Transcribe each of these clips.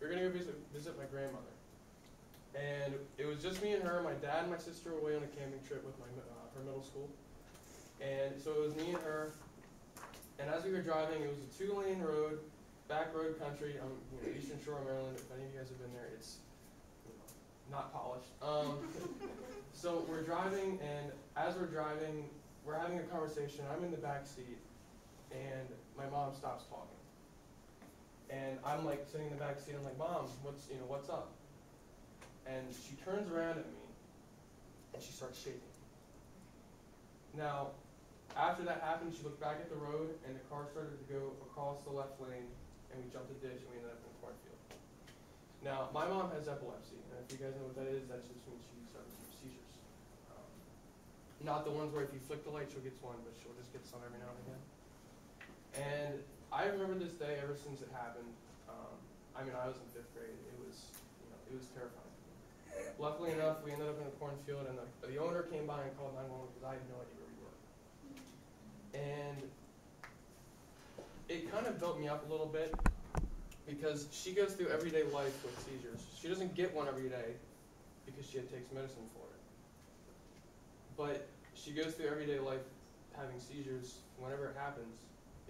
we were going to go visit my grandmother. And it was just me and her. My dad and my sister were away on a camping trip with her middle school. And so it was me and her. And as we were driving, it was a 2-lane road, back road country, Eastern Shore of Maryland. If any of you guys have been there, it's not polished. So we're driving, and as we're driving, we're having a conversation. I'm in the back seat, and my mom stops talking. And I'm like sitting in the back seat. I'm like, Mom, what's up? And she turns around at me, and she starts shaking. Now, after that happened, she looked back at the road, and the car started to go across the left lane, and we jumped a ditch, and we ended up in a cornfield. Now, my mom has epilepsy, and if you guys know what that is, that just means she suffers from seizures. Not the ones where if you flick the light, she'll get one, but she'll just get some every now and again. And I remember this day ever since it happened. I was in 5th grade. It was terrifying. Luckily enough, we ended up in a cornfield, and the owner came by and called 911 because I had no idea where we were. And it kind of built me up a little bit because she goes through everyday life with seizures. She doesn't get one every day because she takes medicine for it. But she goes through everyday life having seizures. Whenever it happens,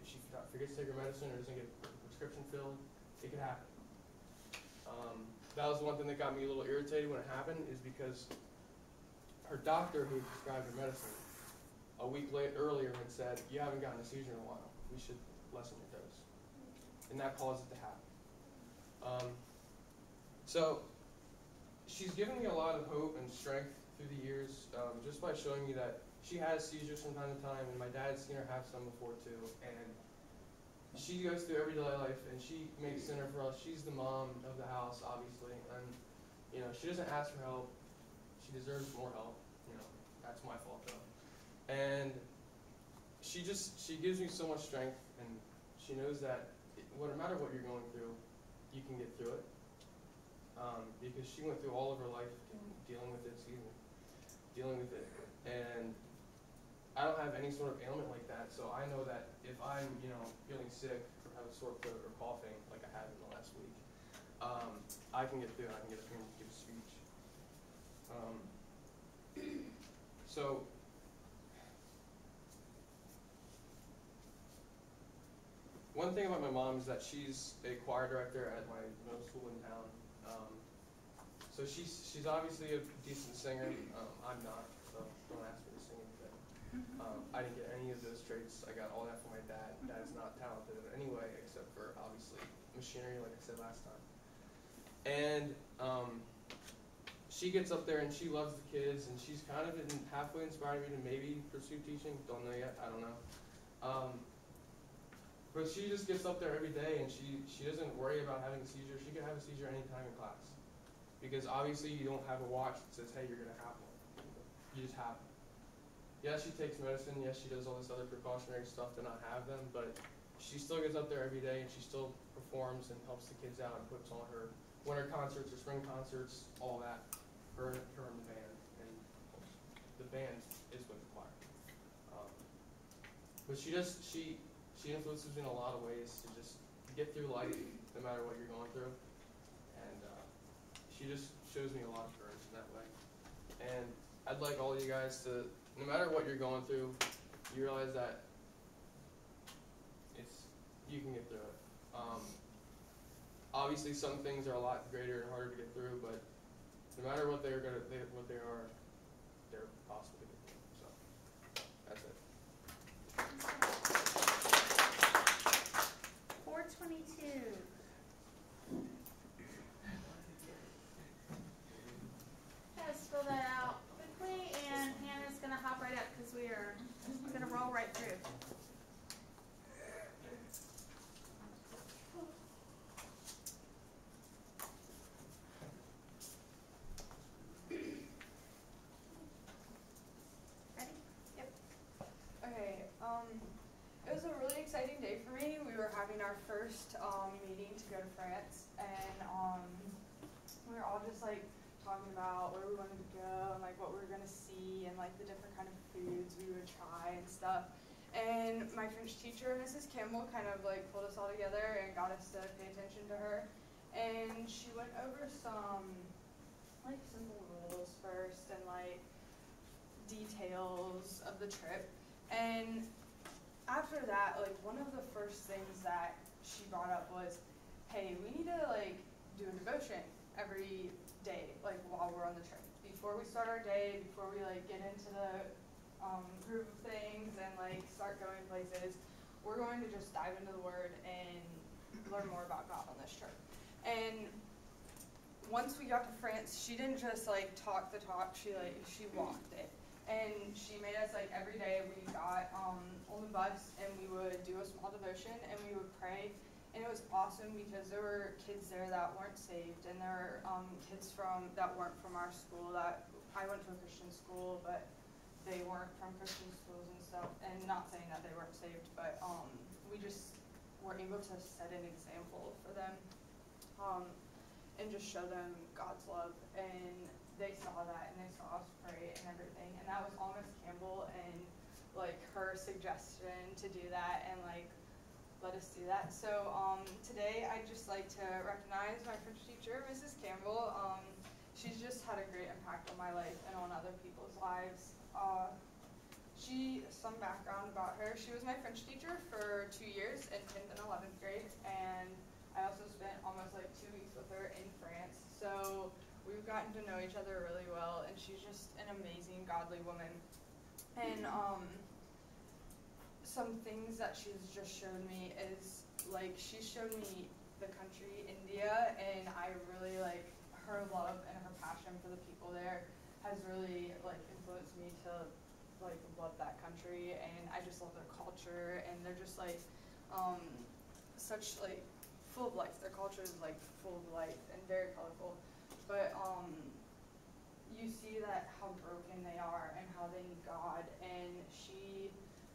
if she forgets to take her medicine or doesn't get her prescription filled, it could happen. That was the one thing that got me a little irritated when it happened, is because her doctor who prescribed her medicine a week earlier had said, you haven't gotten a seizure in a while. We should lessen your dose. And that caused it to happen. So she's given me a lot of hope and strength through the years, just by showing me that she has seizures from time to time, and my dad's seen her have some before too. And she goes through everyday life, and she makes dinner for us. She's the mom of the house, obviously, and she doesn't ask for help. She deserves more help. That's my fault though. And she gives me so much strength, and she knows that no matter what you're going through, you can get through it. Because she went through all of her life dealing with it, and I don't have any sort of ailment like that, so I know that if I'm, feeling sick or have a sore throat or coughing like I had in the last week, I can get through it. I can get up here and give a speech. So one thing about my mom is that she's a choir director at my middle school in town. So she's obviously a decent singer. I'm not, so don't ask me to sing anything. I didn't get any of those traits. I got all that from my dad. Dad's not talented in any way except for, obviously, machinery, like I said last time. And she gets up there and she loves the kids, and she's kind of halfway inspired me to maybe pursue teaching. Don't know yet. I don't know. But she just gets up there every day, and she doesn't worry about having a seizure. She can have a seizure anytime in class. Because obviously you don't have a watch that says, hey, you're going to have one. You just have one. Yes, she takes medicine. Yes, she does all this other precautionary stuff to not have them. But she still gets up there every day, and she still performs and helps the kids out and puts on her winter concerts or spring concerts, all that. Her and the band. And the band is with the choir. But she influences me in a lot of ways to just get through life no matter what you're going through. And she just shows me a lot of courage in that way. And I'd like all of you guys to, no matter what you're going through, you realize that you can get through it. Obviously, some things are a lot greater and harder to get through, but no matter what they're possible to get through. So that's it. 422. Guys, fill that out quickly, and Hannah's going to hop right up because we're going to roll right through. Ready? Yep. Okay. It was a really exciting day for me. We were having our first meeting to go to France, and we were all just like talking about where we wanted to go and like what we were gonna see and like the different kind of foods we would try and stuff. And my French teacher, Mrs. Campbell, kind of like pulled us all together and got us to pay attention to her. And and she went over some like simple rules first and like details of the trip. And after that, like one of the first things that she brought up was, hey, we need to like do a devotion every day, like while we're on the trip. Before we start our day, before we like get into the group of things and like start going places, we're going to just dive into the Word and learn more about God on this trip. And once we got to France, she didn't just like talk the talk, she walked it. And she made us like every day we got on the bus and we would do a small devotion and we would pray. And it was awesome because there were kids there that weren't saved, and there were kids that weren't from our school. That I went to a Christian school, but they weren't from Christian schools and stuff. And not saying that they weren't saved, but we just were able to set an example for them, and just show them God's love. And they saw that, and they saw us pray and everything. And that was all Miss Campbell and like her suggestion to do that and like let us do that. So today I'd just like to recognize my French teacher, Mrs. Campbell. She's just had a great impact on my life and on other people's lives. Some background about her, she was my French teacher for 2 years in 10th and 11th grade, and I also spent almost like 2 weeks with her in France. So we've gotten to know each other really well, and she's just an amazing, godly woman. And some things that she's just shown me is, like, she's shown me the country, India, and I really, like, her love and her passion for the people there has really, like, influenced me to, like, love that country, and I just love their culture, and they're just, like, such, like, full of life. Their culture is, like, full of life and very colorful, but, you see that how broken they are and how they need God, and she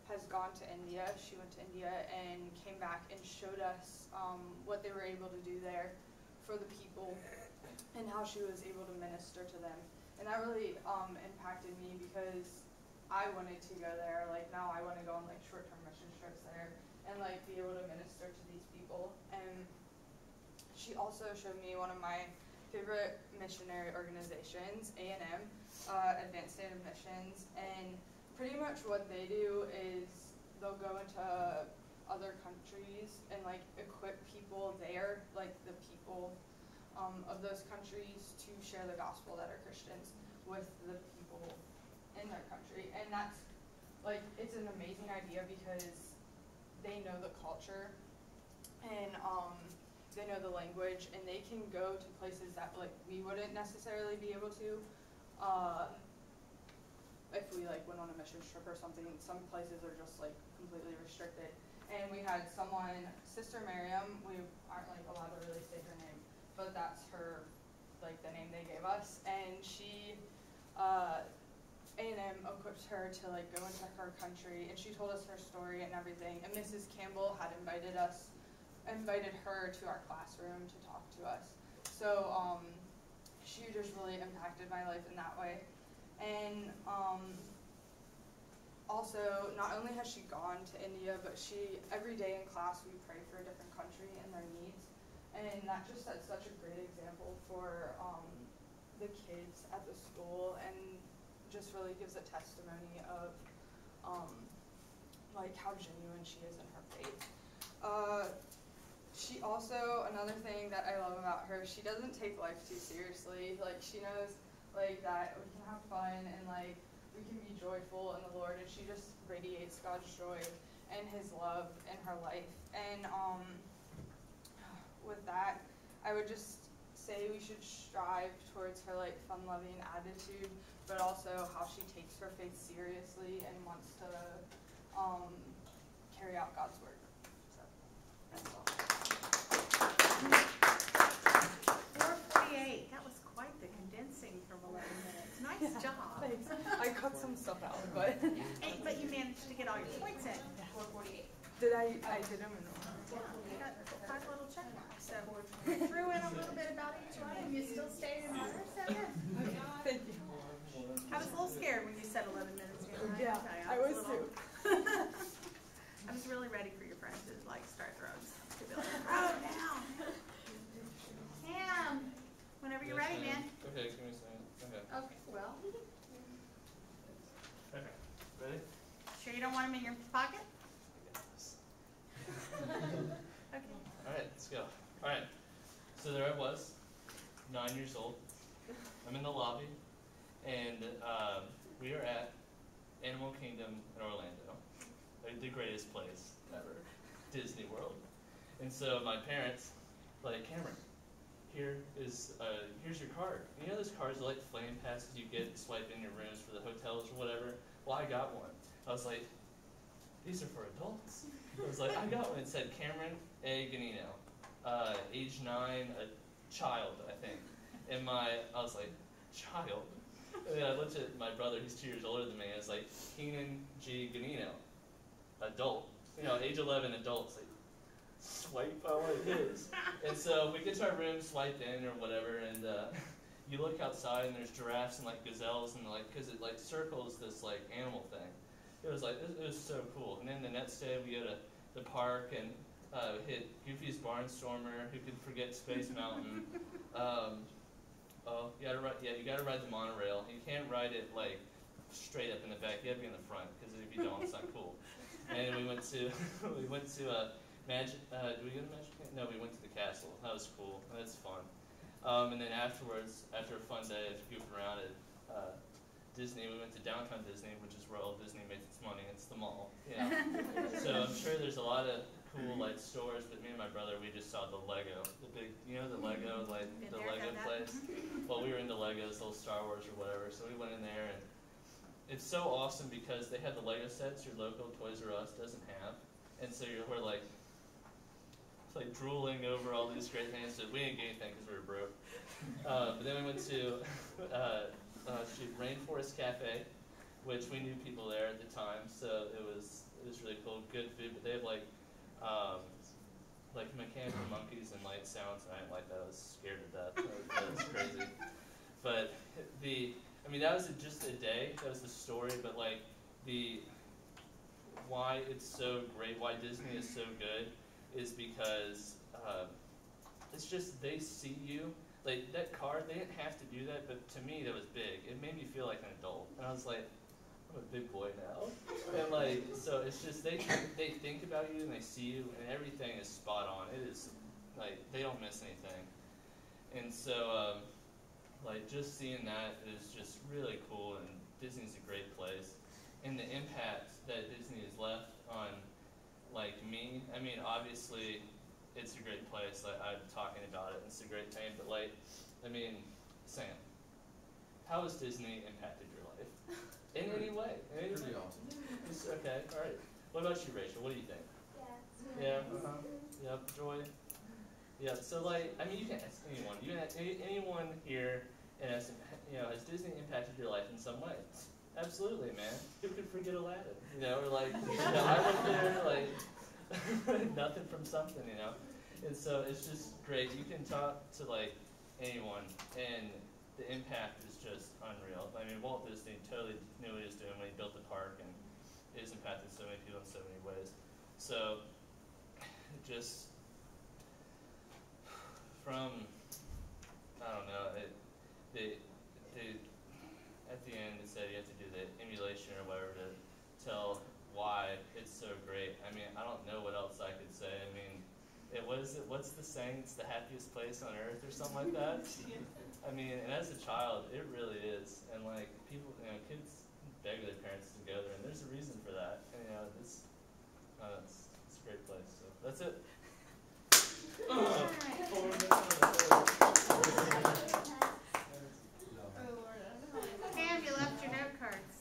has gone to India. She went to India and came back and showed us what they were able to do there for the people and how she was able to minister to them. And that really impacted me because I wanted to go there. Like now I want to go on like short-term mission trips there and like be able to minister to these people. And she also showed me one of my favorite missionary organizations, A&M, Advanced State of Missions, and pretty much what they do is they'll go into other countries and like equip people there, like the people of those countries, to share the gospel that are Christians with the people in their country. And that's like, it's an amazing idea because they know the culture and they know the language, and they can go to places that like we wouldn't necessarily be able to if we like went on a mission trip or something. Some places are just like completely restricted. And we had someone, Sister Miriam, we aren't like allowed to really say her name, but that's her, like the name they gave us. And she, A&M equipped her to like go into her country, and she told us her story and everything. And Mrs. Campbell had invited her to our classroom to talk to us. So she just really impacted my life in that way. And also, not only has she gone to India, but every day in class we pray for a different country and their needs. And that just sets such a great example for the kids at the school, and just really gives a testimony of like how genuine she is in her faith. She also, another thing that I love about her, she doesn't take life too seriously. Like she knows like that we can have fun and like we can be joyful in the Lord, and she just radiates God's joy and His love in her life. And with that, I would just say we should strive towards her like fun-loving attitude, but also how she takes her faith seriously and wants to carry out God's word. So that's all. 4:48. That was quite the condensing from 11 minutes. Nice job. Thanks. I cut some stuff out, but Hey, but you managed to get all your points in. 4:48. did I did them in order. Yeah, you got 5 little check marks. So we threw in a little bit about each one, and you still stayed in order. So good. Thank you. I was a little scared when you said 11 minutes. Yeah, I was too. I was really ready for your friend to like start drugs. To be like, throw it down. in your pocket? Okay. Alright, let's go. Alright, so there I was, 9 years old. I'm in the lobby, and we are at Animal Kingdom in Orlando, like the greatest place ever, Disney World. And so my parents, like, Cameron, here's your card. You know those cards are like flame passes you get to swipe in your rooms for the hotels or whatever? Well, I got one. I was like, these are for adults. I was like, I got one. It said Cameron A. Ganino, age 9, a child, I think. And I was like, child? And then I looked at my brother, he's 2 years older than me, and I was like, Keenan G. Ganino, adult. You know, age 11, adult. It's like, swipe, I want his. And so we get to our room, swipe in or whatever, and you look outside and there's giraffes and like gazelles and like, because it like circles this like animal thing. It was like, it was so cool. And then the next day we go to the park and hit Goofy's Barnstormer, who could forget Space Mountain. Oh, you gotta ride the monorail. You can't ride it like straight up in the back. You have to be in the front, because if you don't, it's not cool. And we went to Magic. Did we go to Magic? No, we went to the castle. That was cool. That's fun. And then afterwards, after a fun day of goofing around at Disney, we went to Downtown Disney, which is where all Disney makes its money. It's the mall. Yeah. So I'm sure there's a lot of cool like stores, but me and my brother, we just saw the Lego, the big, you know, the Lego, like the Lego place. Well, we were into Legos, little Star Wars or whatever, so we went in there, and it's so awesome because they have the Lego sets your local Toys R Us doesn't have, and so we're like drooling over all these great things. So we didn't get anything because we were broke. But then we went to Rainforest Cafe, which we knew people there at the time, so it was really cool. Good food, but they have like mechanical monkeys and light sounds, and I didn't like that. I was scared to death. That was crazy. But that was just a day. That was the story. But like why it's so great, why Disney is so good, is because it's just they see you. Like that card, they didn't have to do that, but to me that was big. It made me feel like an adult, and I was like, I'm a big boy now. And like, so it's just they think about you and they see you, and everything is spot on. It is like they don't miss anything, and so like just seeing that is just really cool. And Disney's a great place, and the impact that Disney has left on like me. I mean, obviously, it's a great place. Like I'm talking about it, it's a great thing. But like, I mean, Sam, how has Disney impacted your life? In any way? Pretty awesome. Okay, all right. What about you, Rachel? What do you think? Yeah. Yep. Joy. Yeah. So like, I mean, you can ask anyone. You can ask anyone here, and has Disney impacted your life in some way? Absolutely, man. Who could forget Aladdin? Or like, I went there like nothing from something, And so it's just great. You can talk to like anyone, and the impact is just unreal. I mean, Walt Disney totally knew what he was doing when he built the park, and it has impacted so many people in so many ways. So, just from, I don't know, at the end it said you have to do the emulation or whatever to tell why it's so great. I mean, I don't know what else I could say. I mean, what's the saying? It's the happiest place on earth or something like that. I mean, and as a child, it really is. And like people, kids beg their parents to go there, and there's a reason for that. And it's a great place. So that's it. Pam, you left your note cards.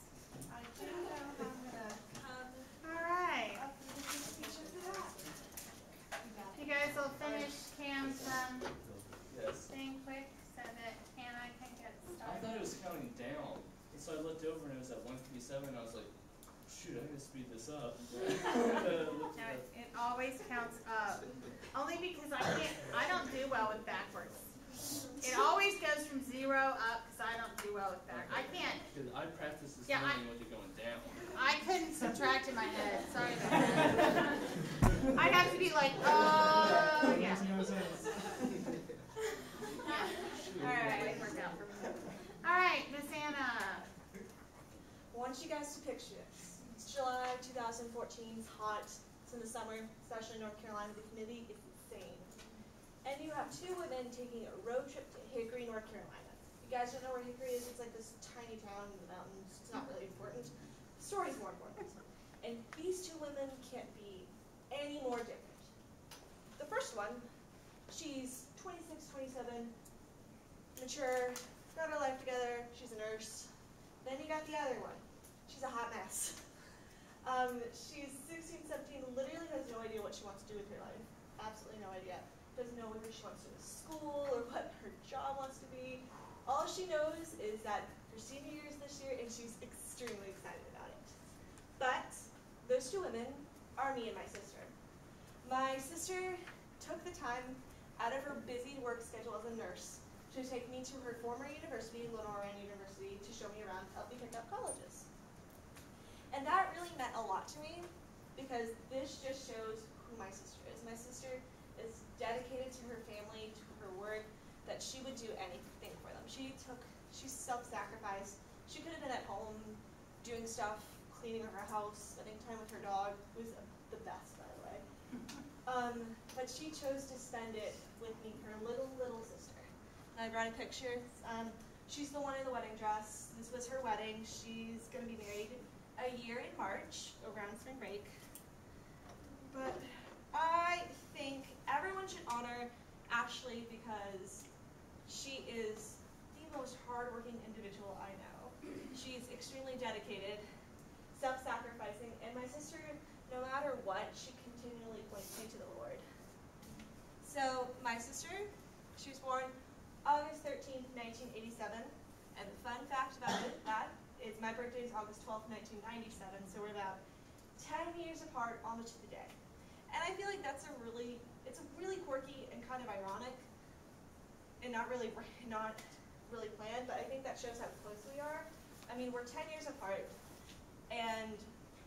I do know I'm gonna come. All right. You guys will finish Cam's Yes. thing quick so that Hannah can get I started. thought it was counting down, and so I looked over and it was at 157. And I was like, shoot, I need to speed this up. No, it always counts up. Only because I don't do well with backwards. It always goes from 0 up because I don't do well with backwards. I can't. Because I practiced this Yeah, morning with it going down. I couldn't subtract in my head. Sorry about that. I'd have to be like, oh, yeah. All right, it worked out for me. All right, Miss Anna. I want you guys to picture this. It's July 2000. 2014's hot. It's in the summer, especially in North Carolina. The humidity is insane. And you have two women taking a road trip to Hickory, North Carolina. If you guys don't know where Hickory is, it's like this tiny town in the mountains. It's not really important. The story's more important. And these two women can't be any more different. The first one, she's 26, 27, mature, got her life together, she's a nurse. Then you got the other one. She's a hot mess. She's 16, 17, literally has no idea what she wants to do with her life. Absolutely no idea. Doesn't know whether she wants to go to school or what her job wants to be. All she knows is that her senior year is this year and she's extremely excited about it. But those two women are me and my sister. My sister took the time out of her busy work schedule as a nurse to take me to her former university, Lenore University, to show me around, help me pick up colleges. And that really meant a lot to me because this just shows who my sister is. My sister is dedicated to her family, to her work, that she would do anything for them. She's self-sacrificed. She could have been at home doing stuff, cleaning her house, spending time with her dog, who's the best, by the way. But she chose to spend it with me, her little sister. And I brought a picture. She's the one in the wedding dress. This was her wedding. She's going to be married a year in March, around spring break. But I think everyone should honor Ashley because she is the most hardworking individual I know. She's extremely dedicated, self-sacrificing, and my sister, no matter what, she continually points me to the Lord. So my sister, she was born August 13th, 1987, and the fun fact about that is my birthday is August 12th, 1997, so we're about 10 years apart almost to the day. And I feel like it's a really quirky and kind of ironic, and not really planned, but I think that shows how close we are. I mean, we're 10 years apart, and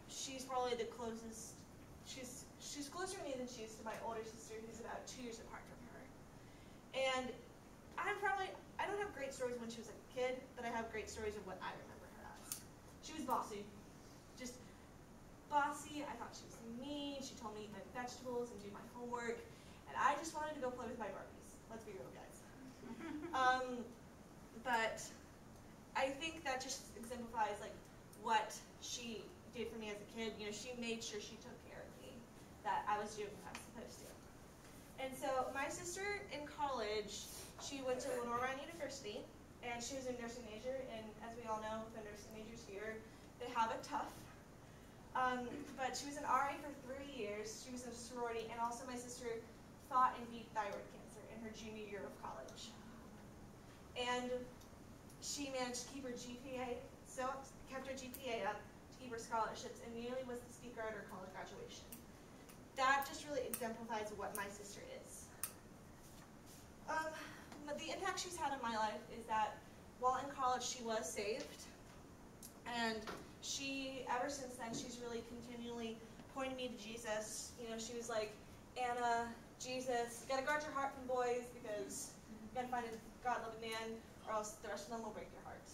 she's probably the closest, she's closer to me than she is to my older sister, who's about 2 years apart from her. And I don't have great stories when she was a kid, but I have great stories of what I remember her as. She was bossy. Just bossy. I thought she was mean. She told me to eat my vegetables and do my homework. And I just wanted to go play with my Barbies. Let's be real, guys. But I think that just exemplifies like what she did for me as a kid. You know, she made sure she took care of me, that I was doing what I was supposed to. And so my sister in college, she went to Lenore University, and she was a nursing major, and as we all know, the nursing majors here, they have it tough. But she was an RA for 3 years. She was in a sorority, and also my sister fought and beat thyroid cancer in her junior year of college. And she managed to keep her GPA, kept her GPA up to keep her scholarships, and nearly was the speaker at her college graduation. That just really exemplifies what my sister is. But the impact she's had in my life is that while in college she was saved, and ever since then, she's really continually pointed me to Jesus. You know, she was like, Anna, Jesus, you gotta guard your heart from boys because you gotta find a God-loving man or else the rest of them will break your heart.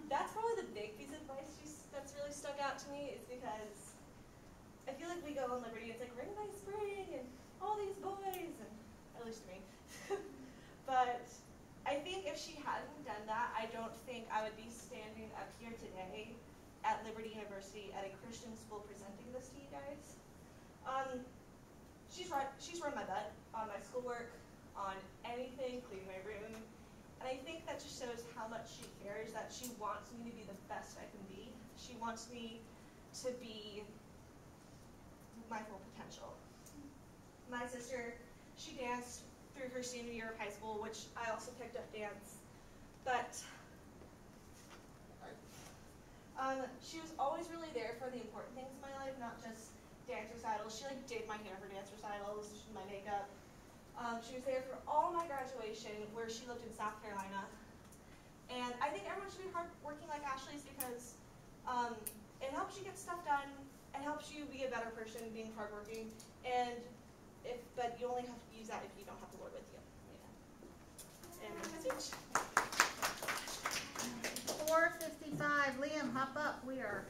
That's probably the big piece of advice that's really stuck out to me, is because I feel like we go on Liberty, it's like, ring by spring, and all these boys, and at least to me. But I think if she hadn't done that, I don't think I would be standing up here today at Liberty University at a Christian school presenting this to you guys. She's run my butt on my schoolwork, on anything, cleaning my room, and I think that just shows how much she cares, that she wants me to be the best I can be. She wants me to be my full potential. My sister, she danced through her senior year of high school, which I also picked up dance, but she was always really there for the important things in my life, not just dance recitals. She did my hair for dance recitals, my makeup. She was there for all my graduation, where she lived in South Carolina. And I think everyone should be hardworking like Ashley's because it helps you get stuff done. It helps you be a better person being hardworking. But you only have to use that if you don't have the Lord with you. Yeah. And that's it. 4:55. Liam, hop up. We are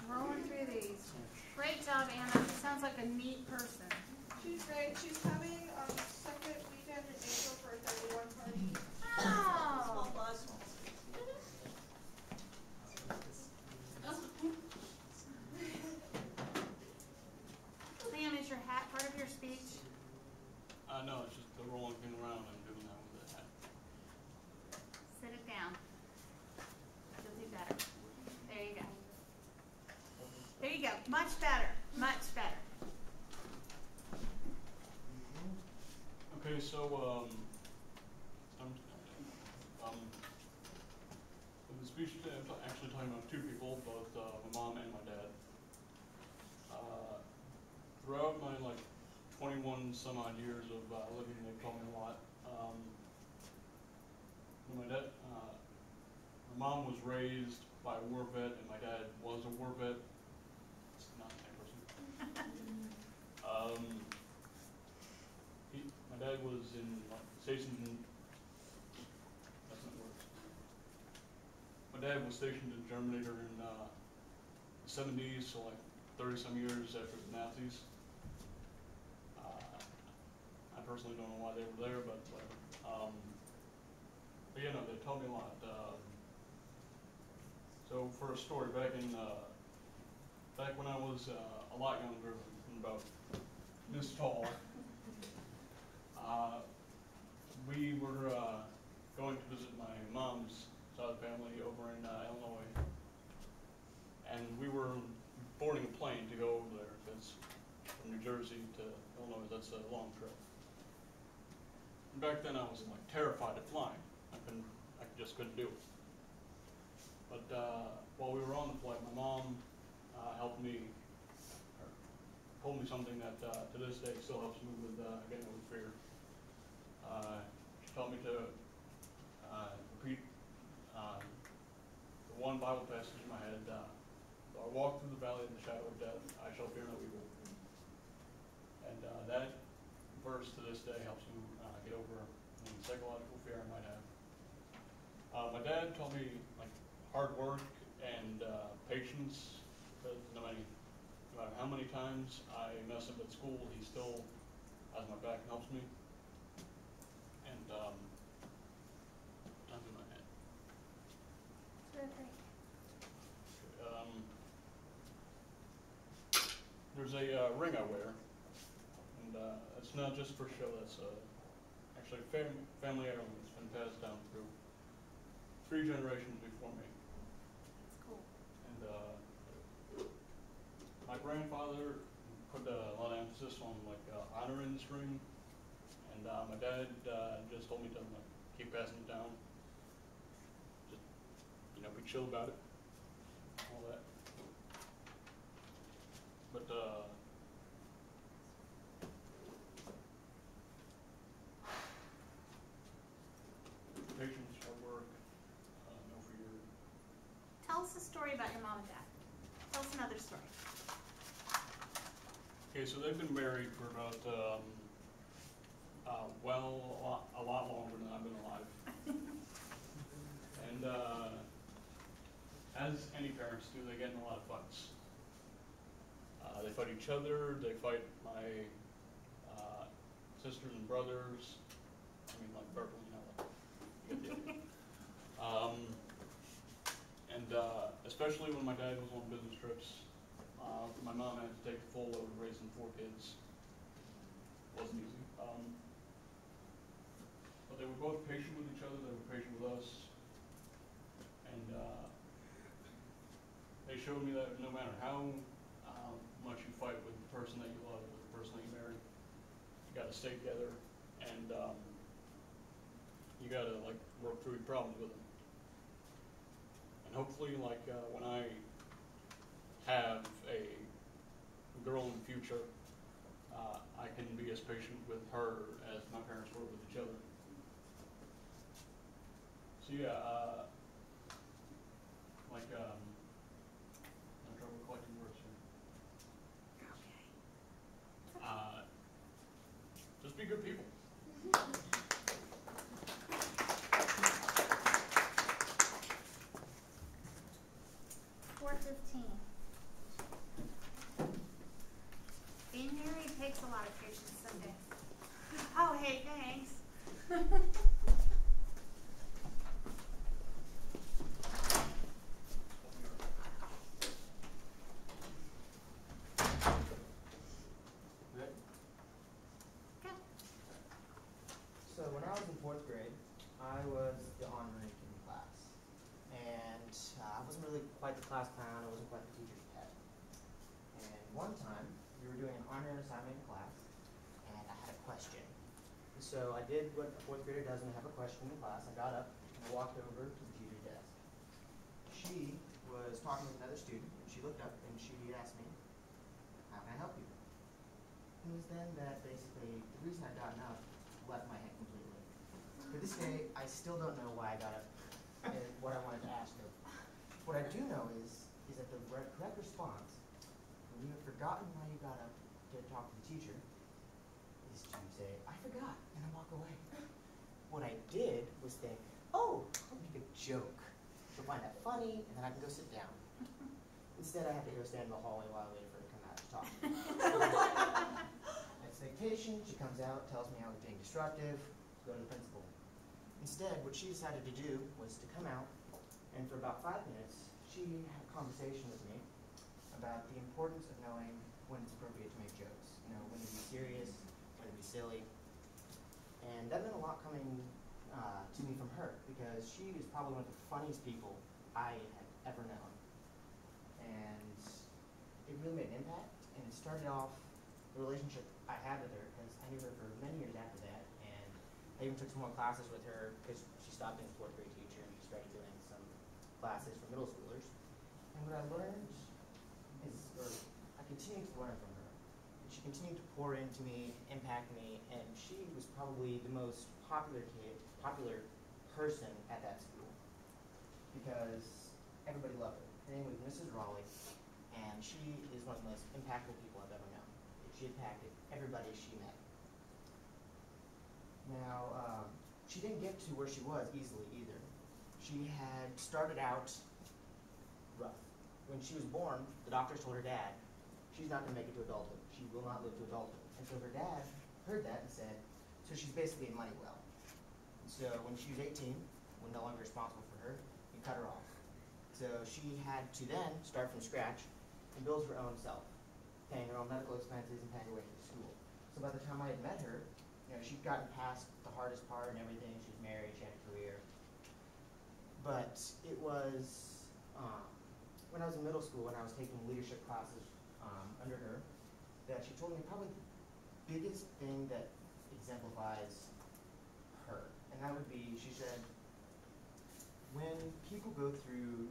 Rolling through these. Great job, Anna. Sounds like a neat person. She's great. She's coming second weekend in April for a 31 party. Oh. Small plug. Sam, is your hat part of your speech? No, it's just the rolling thing around and doing that with the hat. Sit it down. You'll do better. There you go. There you go. Much better. Much better. Okay, so in the speech today, I'm actually talking about two people, both my mom and my dad. Throughout my 21 some odd years of living, they've taught me a lot. When my mom was raised by a war vet, and my dad was a war vet. It's not the same person. My dad was stationed in. That's not words. My dad was stationed in Germany during the 70s, so 30-some years after the Nazis. I personally don't know why they were there, but whatever. But yeah, no, they taught me a lot. So for a story, back when I was a lot younger, about this tall, we were going to visit my mom's side of the family over in Illinois, and we were boarding a plane to go over there because from New Jersey to Illinois, that's a long trip. And back then, I was terrified of flying. I just couldn't do it. But while we were on the flight, my mom helped me, or told me something that to this day still helps me with getting over fear. She taught me to repeat the one Bible passage in my head. Though I walk through the valley of the shadow of death, I shall fear no evil. And that verse to this day helps me get over any psychological fear I might have. My dad taught me hard work and patience, because no matter how many times I mess up at school, he still has my back and helps me. And time's in my head. There's a ring I wear, and it's not just for show. That's actually a family heirloom. It's been passed down through 3 generations before me. That's cool. And my grandfather put a lot of emphasis on honoring this ring, and my dad just told me to keep passing it down. Just be chill about it, all that. But patience, hard work, no fear. Tell us a story about your mom and dad. Tell us another story. Okay, so they've been married for about a lot longer than I've been alive. And as any parents do, they get in a lot of fights. They fight each other. They fight my sisters and brothers. I mean, verbally, you get the idea. And especially when my dad was on business trips, my mom had to take the full load of raising 4 kids. Wasn't easy. But they were both patient with each other. They were patient with us. And they showed me that no matter how much you fight with the person that you love, with the person that you marry, you got to stay together, and you got to work through your problems with them. And hopefully, when I have a girl in the future, I can be as patient with her as my parents were with each other. So yeah, I'm trouble collecting words here. Just be good people. 4:15. I was the honor ranking class. And I wasn't really quite the class clown, I wasn't quite the teacher's pet. And one time, we were doing an honor assignment in class, and I had a question. So I did what a fourth grader does when they have a question in class. I got up and I walked over to the teacher's desk. She was talking with another student, and she looked up and she asked me, "How can I help you?" It was then that basically the reason I'd gotten up left my head completely. To this day, I still don't know why I got up and what I wanted to ask her. What I do know is that the correct response, when you have forgotten why you got up to talk to the teacher, is to say, "I forgot," and then walk away. What I did was think, "Oh, I'll make a joke. She'll find that funny, and then I can go sit down." Instead, I had to go stand in the hallway while I waited for her to come out to talk to me. Expectation, she comes out, tells me I was being disruptive, go to the principal. Instead, what she decided to do was to come out, and for about 5 minutes, she had a conversation with me about the importance of knowing when it's appropriate to make jokes. You know, when to be serious, when to be silly. And that meant a lot coming to me from her, because she was probably one of the funniest people I had ever known. And it really made an impact, and it started off the relationship I had with her, because I knew her for many years after that, and I even took some more classes with her, because she stopped being a fourth grade teacher, and she started doing some classes for middle schoolers. And what I learned is, or I continued to learn from her. She continued to pour into me, impact me, and she was probably the most popular person at that school, because everybody loved her. Her name was Mrs. Raleigh, and she is one of the most impactful people I've ever known. She impacted everybody she met. Now, she didn't get to where she was easily either. She had started out rough. When she was born, the doctors told her dad, "She's not going to make it to adulthood. She will not live to adulthood." And so her dad heard that and said, "So she's basically a money well." And so when she was 18, when no longer responsible for her, he cut her off. So she had to then start from scratch and build her own self, paying her own medical expenses and paying her way through school. So by the time I had met her, you know, she'd gotten past the hardest part and everything. She was married, she had a career. But it was when I was in middle school, when I was taking leadership classes under her, that she told me probably the biggest thing that exemplifies her. And that would be, she said, when people go through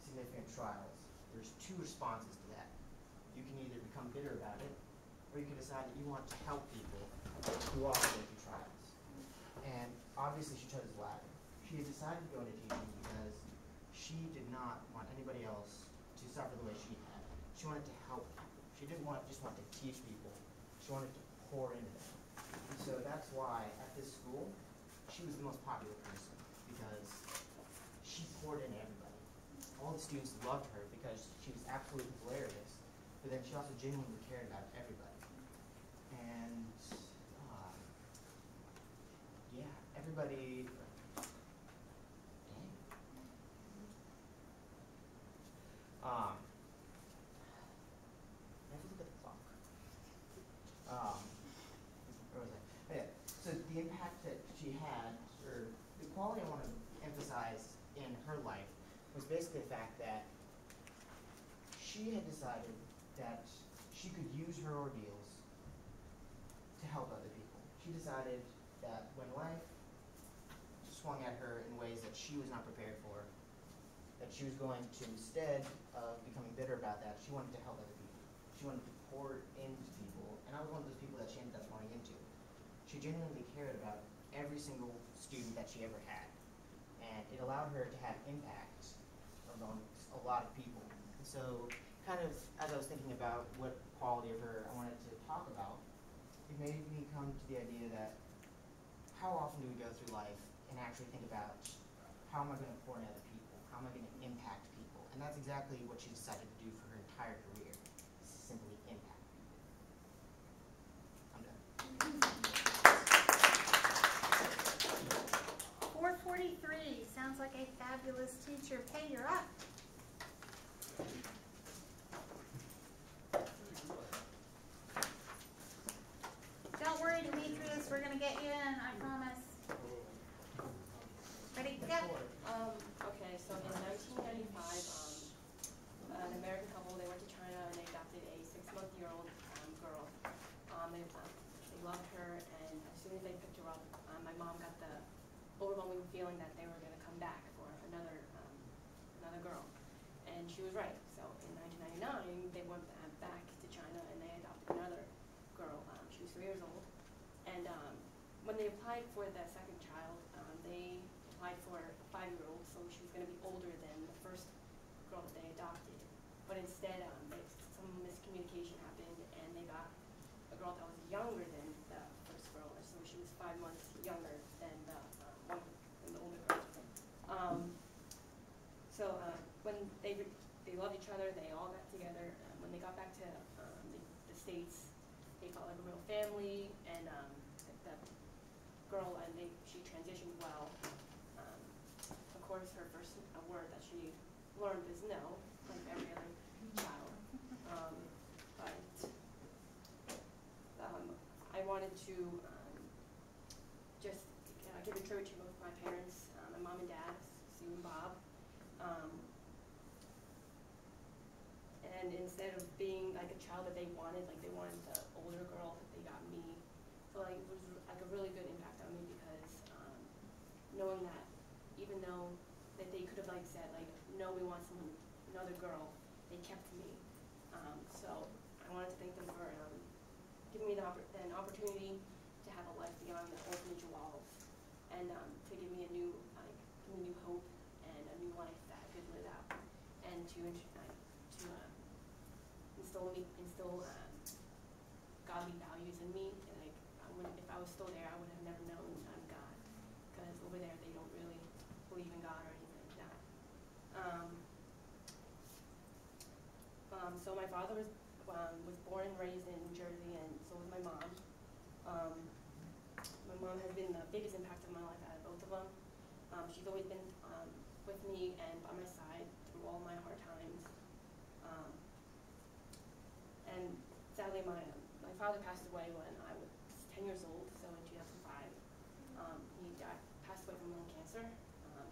significant trials, there's 2 responses to that. You can either become bitter about it, or you can decide that you want to help people who also go through trials. And obviously she chose the latter. She had decided to go into teaching because she did not want anybody else to suffer the way she had. She wanted to help people. She didn't just want to teach people. She wanted to pour into them. And so that's why at this school, she was the most popular person, because she poured into everybody. All the students loved her because she was absolutely hilarious, but then she also genuinely cared about everybody. And yeah, everybody. I have to look at the clock. Where was I? Oh, yeah. So the impact that she had, or the quality I want to emphasize in her life, was basically the fact that she had decided that she could use her ordeals to help other people. She decided that when life swung at her in ways that she was not prepared for, that she was going to, instead of becoming bitter about that, she wanted to help other people. She wanted to pour into people, and I was one of those people that she ended up pouring into. She genuinely cared about every single student that she ever had, and it allowed her to have impact among a lot of people. And so, kind of, as I was thinking about what quality of her I wanted to talk about, it made me come to the idea that how often do we go through life and actually think about, how am I going to pour into other people? How am I going to impact people? And that's exactly what she decided to do for her entire career, is simply impact people. I'm done. 443, sounds like a fabulous teacher. Pay, you're up. Don't worry, Demetrius, we're going to get you in, I promise. they loved her, and as soon as they picked her up, my mom got the overwhelming feeling that they were going to come back for another girl, and she was right. So in 1999, they went back to China and they adopted another girl. She was 3 years old, and when they applied for the second child, they applied for a 5-year-old, so she was going to be older than the first girl that they adopted. But instead, some miscommunication happened, and they got a girl that was younger than the first girl, so she was 5 months younger than the older girl. When they loved each other, they all got together. When they got back to the States, they felt like a real family, and the girl, she transitioned well. Of course, her first word that she learned was no, like every other child. I wanted to just give a tribute to both my parents, my mom and dad, Sue and Bob. And instead of being like a child that they wanted the older girl, they got me. So it was like a really good impact on me, because knowing that even though that they could have said no, we want another girl, they kept me. So I wanted to thank them for giving me an opportunity to have a life beyond the orphanage walls, and to give me a new hope and a new life that I could live out, and to instill godly values in me. And if I was still there, I would have never known God, because over there they don't really believe in God or anything like that. So my father was born and raised in New Jersey, and so was my mom. My mom has been the biggest impact of my life out of both of them. She's always been with me and by my side through all my hard times. And sadly, my father passed away when I was 10 years old, so in 2005. He passed away from lung cancer.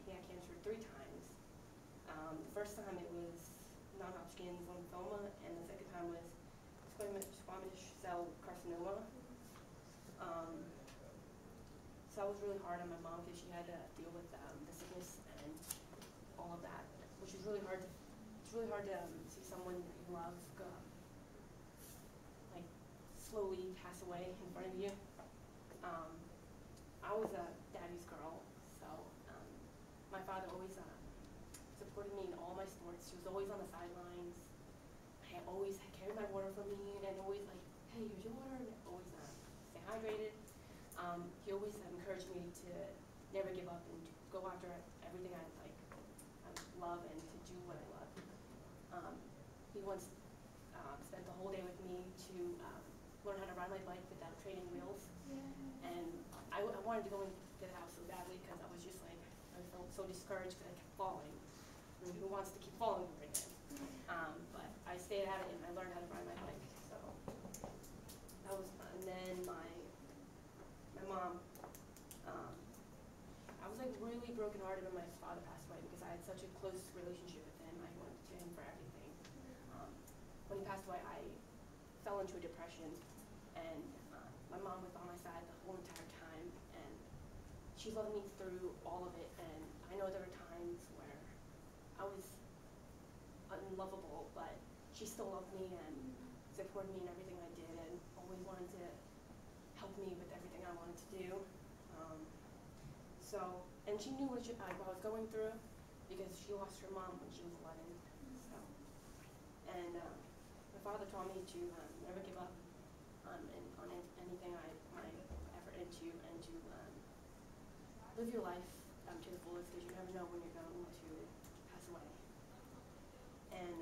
He had cancer 3 times. The first time it was non-Hodgkin's lymphoma, and the second time was squamous cell carcinoma. So that was really hard on my mom, because she had to deal with the sickness and all of that, which is really hard. It's really hard to see someone that you love slowly pass away in front of you. I was a daddy's girl, so my father always supported me in all my sports. She was always on the sidelines. He always carried my water for me, and always hey, here's your water, and always stay hydrated. He always encouraged me to never give up and to go after everything I love, and to do what I love. He once spent the whole day with me to learn how to ride my bike without training wheels. Yeah. And I wanted to go into the house so badly, because I was just I felt so discouraged because I kept falling. I mean, who wants to keep falling over again? But I stayed at it, and I learned how to ride my bike. So that was fun. And then my mom, I was really brokenhearted when my father passed away, because I had such a close relationship with him. I went to him for everything. When he passed away, I fell into a depression, and my mom was by my side the whole entire time, and she loved me through all of it. And I know there were times where I was unlovable, but she still loved me and supported me in everything I did, and always wanted to help me with everything I wanted to do. And she knew what I was going through, because she lost her mom when she was 11. So, and my father taught me to never give up on anything I put my effort into, and to live your life to the fullest, because you never know when you're going to pass away. And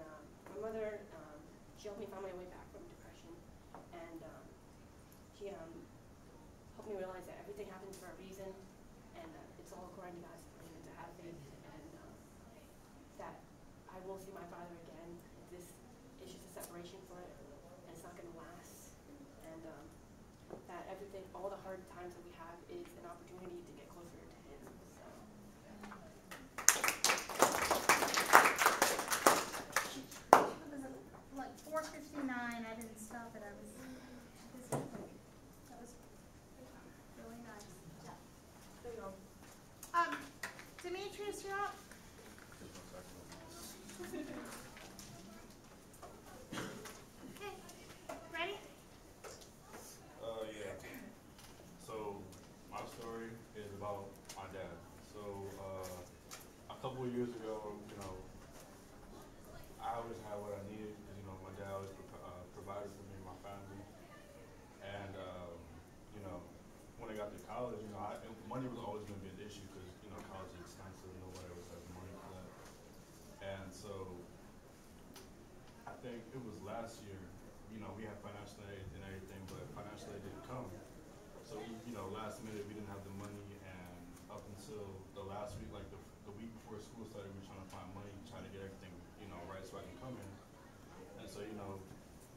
my mother, she helped me find my way back from depression, and she helped me realize that everything happens for a reason, and it's all according to God's plan, and to have faith, and that I will see my father again. This is just a separation for it, and it's not going to last. And that everything, all the hard times that we have, is an opportunity to get closer to him. So. It was like 4:59. I didn't stop it. I was busy. Demetrius, you're up. Okay, ready? Yeah. So my story is about my dad. So a couple of years ago, I always had what I needed because my dad always provided for me and my family. And when I got to college, money was always going to be an issue because college is expensive. Nobody always has money for that. And so I think it was last year. We had financial aid and everything, but financial aid didn't come. So last minute we didn't have the money, and up until the last week, like the week before school started, we were trying to find money, trying to get everything right so I can come in. And so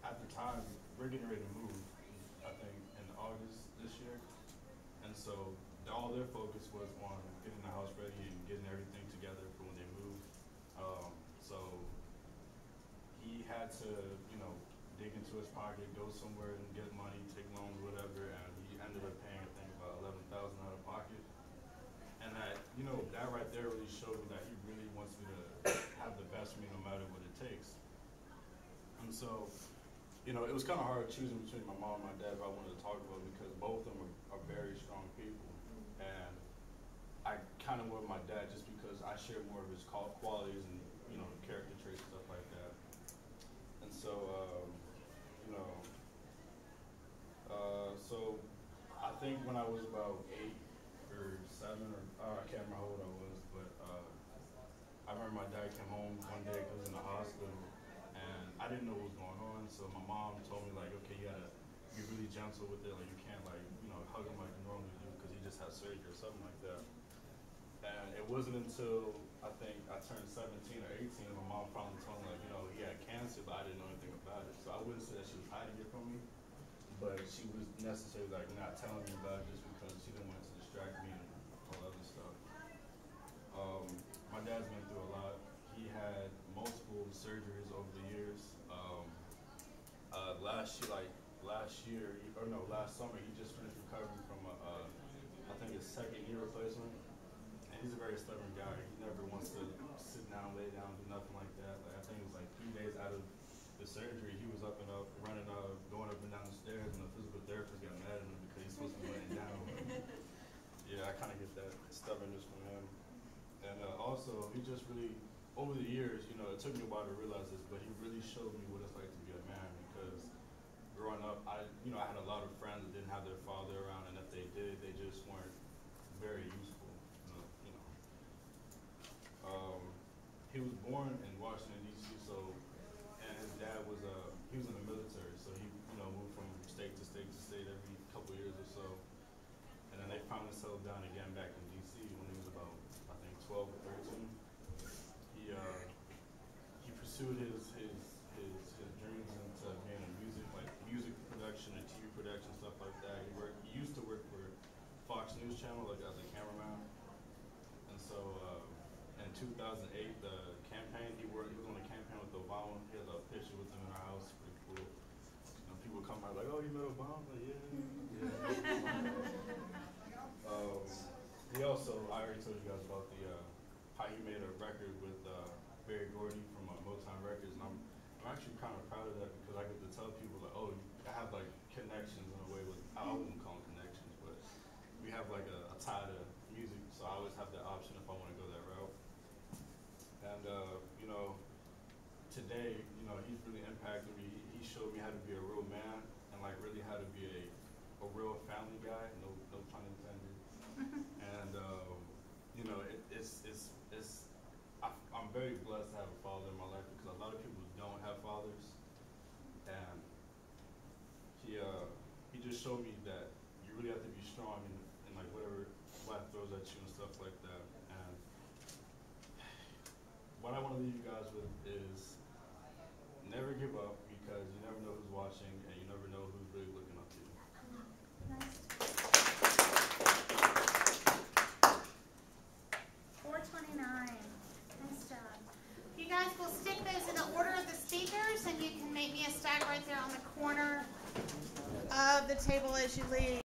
at the time we're getting ready to move, I think in August this year, and so all their focus was on getting the house ready and getting everything together for when they move. So he had to dig into his pocket, go somewhere and get money, take loans, whatever, and he ended up paying, I think, about $11,000 out of pocket. And that, that right there really showed me that he really wants me to have the best for me no matter what it takes. And so, it was kind of hard choosing between my mom and my dad if I wanted to talk about it because both of them are very strong people. And I kind of went with my dad just because I share more of his qualities and, character traits, stuff like that. And so, so I think when I was about 8 or 7, or I can't remember how old I was, but I remember my dad came home one day because he was in the hospital, and I didn't know what was going on. So my mom told me like, okay, you gotta be really gentle with it. Like you can't hug him like you normally do because he just had surgery or something like that. And it wasn't until I think I turned 17 or 18, my mom finally told me he had cancer, but I didn't know anything about it. So I wouldn't say that she was hiding it from me, but she was necessarily not telling me about it just because she didn't want to distract me and all other stuff. My dad's been through a lot. He had multiple surgeries over the years. Last summer he just finished recovering from I think his second knee replacement. And he's a very stubborn guy. He never wants to sit down, lay down, do nothing like that. Like I think it was 3 days out of the surgery, he was up and up, running up, going up and down the stairs, and the physical therapist got mad at him because he's supposed to be laying down. Yeah, I kind of get that stubbornness from him. And also, he just really, over the years, it took me a while to realize this, but he really showed me what it's like to be a man because growing up, I had a lot of friends that didn't have their father around, and if they did, they just weren't very useful. He was born in Washington, D.C., and his dad was he was in the military, so he moved from state to state every couple years or so, and then they finally settled down again back in D.C. when he was about, I think, 12 or 13. He pursued his dreams into being in music production and TV production, stuff like that. He used to work for Fox News Channel as a cameraman, and so in 2008, the campaign, he was on a campaign with Obama. He has a picture with him in our house, pretty cool. People come out like, oh, you met Obama? Like, yeah. He also, I already told you guys about how he made a record with Barry Gordy from Motown Records, and I'm actually kind of proud of that because I get to tell people like, oh, I have connections in a way with, I wouldn't call them connections, but we have a tie to music, so I always have that option if I want to go that route. And today, he's really impacted me. He showed me how to be a real man and really how to be a real family guy. No pun intended. And I'm very blessed to have a father in my life because a lot of people don't have fathers. And he just showed me that you really have to be strong in whatever life throws at you and stuff like that. And what I want to leave you guys with is never give up because you never know who's watching and you never know who's really looking up to you. Nice. 429. Nice job. You guys will stick those in the order of the speakers, and you can make me a stack right there on the corner of the table as you leave.